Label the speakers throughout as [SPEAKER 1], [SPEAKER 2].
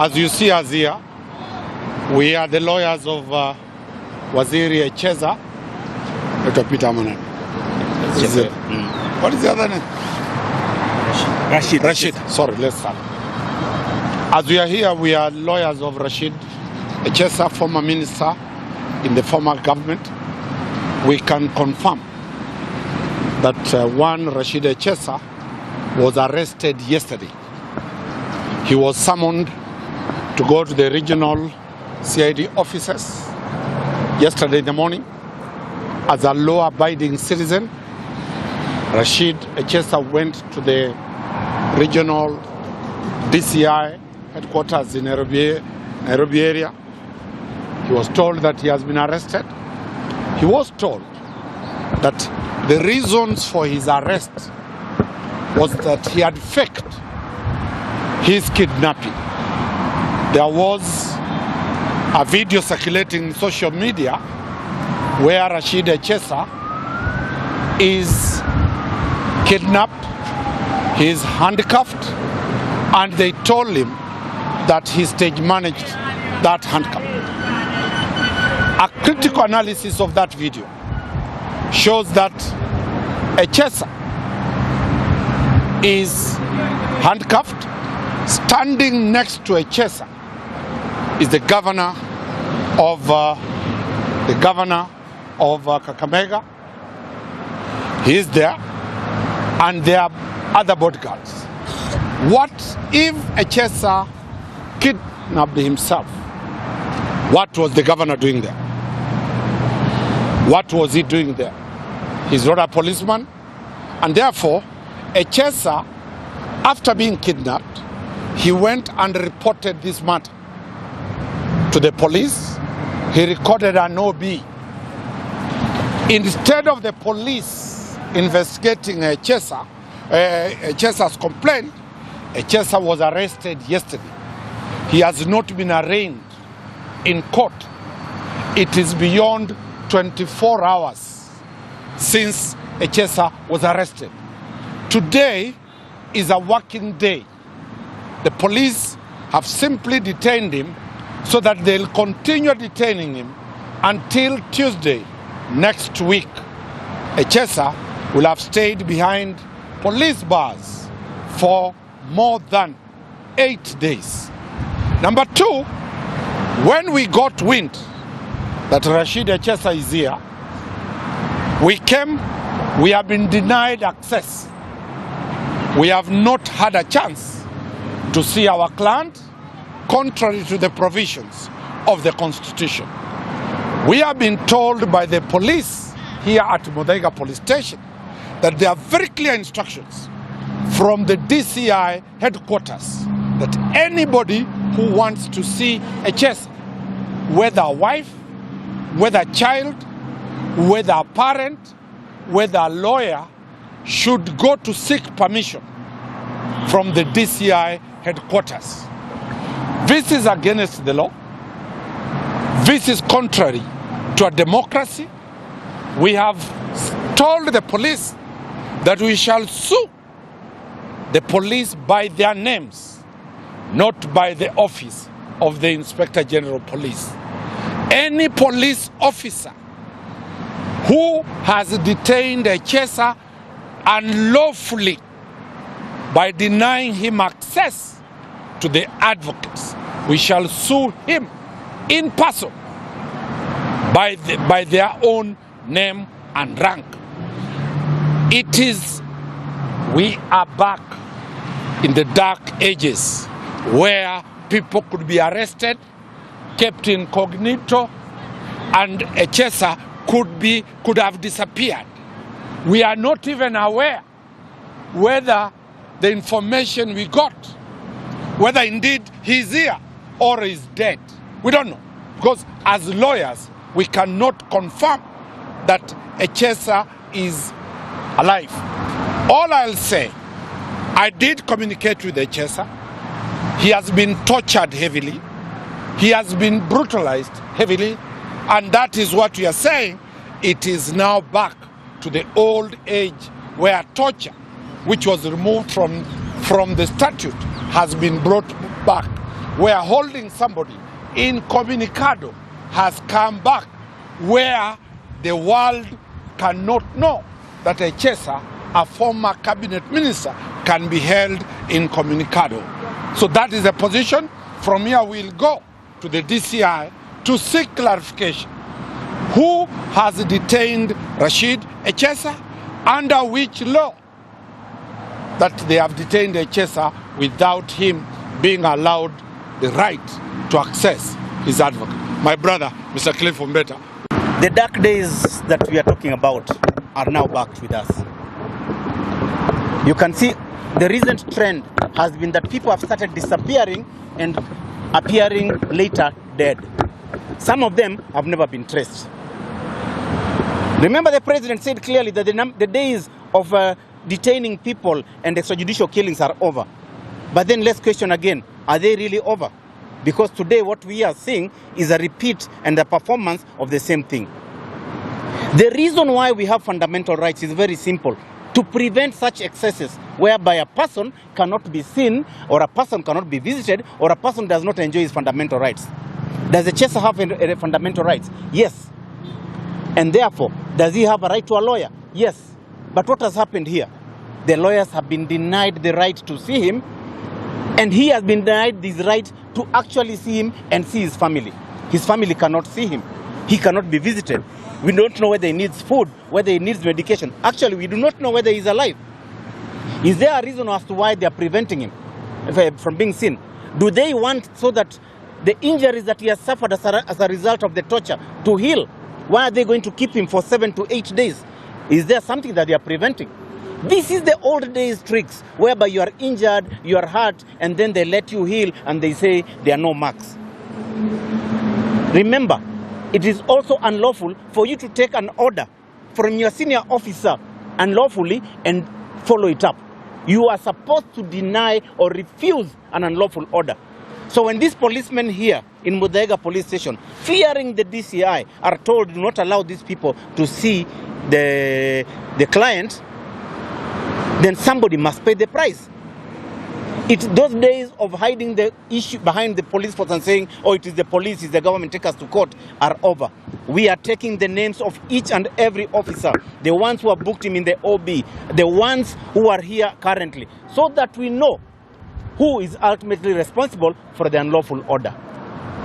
[SPEAKER 1] As you see us here, we are the lawyers of Waziri Echesa. What is the other name? Rashid. Sorry, let's start. As we are here, we are lawyers of Rashid Echesa, former minister in the former government. We can confirm that one Rashid Echesa was arrested yesterday. He was summoned to go to the regional CID offices yesterday in the morning. As a law-abiding citizen, Rashid Echesa went to the regional DCI headquarters in Nairobi area. He was told that he has been arrested. He was told that the reasons for his arrest was that he had faked his kidnapping. There was a video circulating in social media where Rashid Echesa is kidnapped, he is handcuffed, and they told him that he stage managed that handcuff. A critical analysis of that video shows that Echesa is handcuffed. Standing next to Echesa is the governor of Kakamega. He is there, and there are other bodyguards. What if Echesa kidnapped himself? What was the governor doing there? What was he doing there? He's not a policeman, and therefore Echesa, after being kidnapped, he went and reported this matter to the police. He recorded an OB. Instead of the police investigating Echesa's complaint, Echesa was arrested yesterday. He has not been arraigned in court. It is beyond 24 hours since Echesa was arrested. Today is a working day. The police have simply detained him so that they'll continue detaining him until Tuesday next week. Echesa will have stayed behind police bars for more than 8 days. Number two, when we got wind that Rashid Echesa is here, we have been denied access. We have not had a chance to see our client, contrary to the provisions of the Constitution. We have been told by the police here at Muthaiga Police Station that there are very clear instructions from the DCI headquarters that anybody who wants to see Echesa, whether a wife, whether a child, whether a parent, whether a lawyer, should go to seek permission from the DCI headquarters. This is against the law. This is contrary to a democracy. We have told the police that we shall sue the police by their names, not by the office of the Inspector General of Police. Any police officer who has detained Echesa unlawfully by denying him access to the advocates, we shall sue him in person by their own name and rank. We are back in the dark ages where people could be arrested, kept incognito, and Echesa could have disappeared. We are not even aware whether the information we got, whether indeed he's here or is dead. We don't know, because as lawyers, we cannot confirm that Echesa is alive. All I'll say, I did communicate with Echesa. He has been tortured heavily. He has been brutalized heavily. And that is what we are saying. It is now back to the old age where torture, which was removed from the statute, has been brought back. were holding somebody incommunicado has come back, where the world cannot know that Echesa, a former cabinet minister, can be held incommunicado. So that is the position. From here we'll go to the DCI to seek clarification. Who has detained Rashid Echesa? Under which law that they have detained Echesa without him being allowed the right to access his advocate? My brother, Mr. Cliff Ombeta.
[SPEAKER 2] The dark days that we are talking about are now back with us. You can see the recent trend has been that people have started disappearing and appearing later dead. Some of them have never been traced. Remember, the president said clearly that the days of detaining people and extrajudicial killings are over. But then let's question again, are they really over? Because today what we are seeing is a repeat and a performance of the same thing. The reason why we have fundamental rights is very simple. To prevent such excesses whereby a person cannot be seen, or a person cannot be visited, or a person does not enjoy his fundamental rights. Does Echesa have fundamental rights? Yes. And therefore, does he have a right to a lawyer? Yes. But what has happened here? The lawyers have been denied the right to see him, and he has been denied this right to actually see him and see his family. His family cannot see him. He cannot be visited. We don't know whether he needs food, whether he needs medication. Actually, we do not know whether he's alive. Is there a reason as to why they are preventing him from being seen? Do they want so that the injuries that he has suffered as a result of the torture to heal? Why are they going to keep him for 7 to 8 days? Is there something that they are preventing? This is the old days tricks, whereby you are injured, you are hurt, and then they let you heal and they say there are no marks. Remember, it is also unlawful for you to take an order from your senior officer unlawfully and follow it up. You are supposed to deny or refuse an unlawful order. So when these policemen here in Muthaiga police station, fearing the DCI, are told do not allow these people to see the client, then somebody must pay the price. It's those days of hiding the issue behind the police force and saying, oh, it is the police, it's the government, take us to court, are over. We are taking the names of each and every officer, the ones who have booked him in the OB, the ones who are here currently, so that we know who is ultimately responsible for the unlawful order.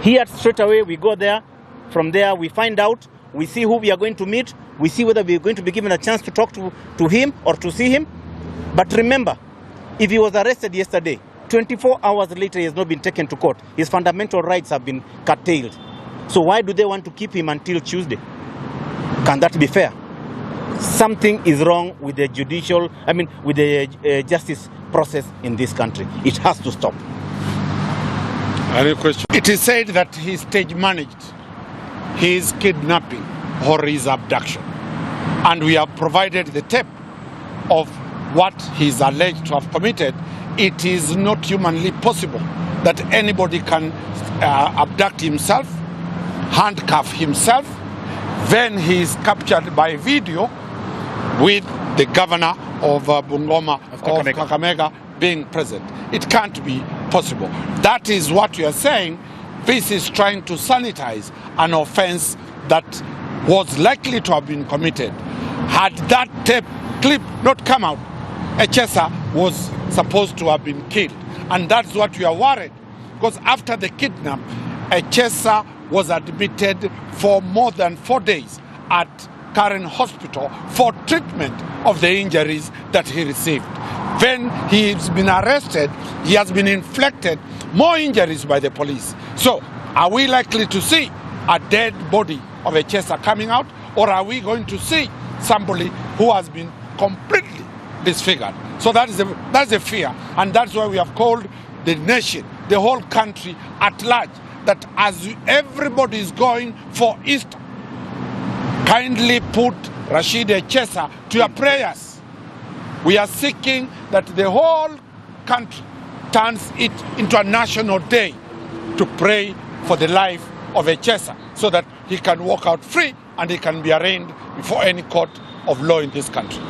[SPEAKER 2] Here, straight away, we go there. From there, we find out, we see who we are going to meet, we see whether we are going to be given a chance to talk to him or to see him. But remember, if he was arrested yesterday, 24 hours later he has not been taken to court. His fundamental rights have been curtailed. So why do they want to keep him until Tuesday? Can that be fair? Something is wrong with the with the justice process in this country. It has to stop.
[SPEAKER 1] Any question? It is said that he stage managed his kidnapping or his abduction. And we have provided the tape of what he is alleged to have committed. It is not humanly possible that anybody can abduct himself, handcuff himself, then he is captured by video with the governor of Bungoma, of Kakamega being present. It can't be possible. That is what we are saying. This is trying to sanitize an offense that was likely to have been committed. Had that tape clip not come out, Echesa was supposed to have been killed. And that's what we are worried. Because after the kidnap, Echesa was admitted for more than 4 days at Karen Hospital for treatment of the injuries that he received. When he's been arrested, he has been inflicted more injuries by the police. So, are we likely to see a dead body of Echesa coming out, or are we going to see somebody who has been completely disfigured? So that's the fear, and that's why we have called the nation, the whole country at large, that as everybody is going for Easter, kindly put Rashid Echesa to your prayers. We are seeking that the whole country turns it into a national day to pray for the life of Echesa, so that he can walk out free and he can be arraigned before any court of law in this country.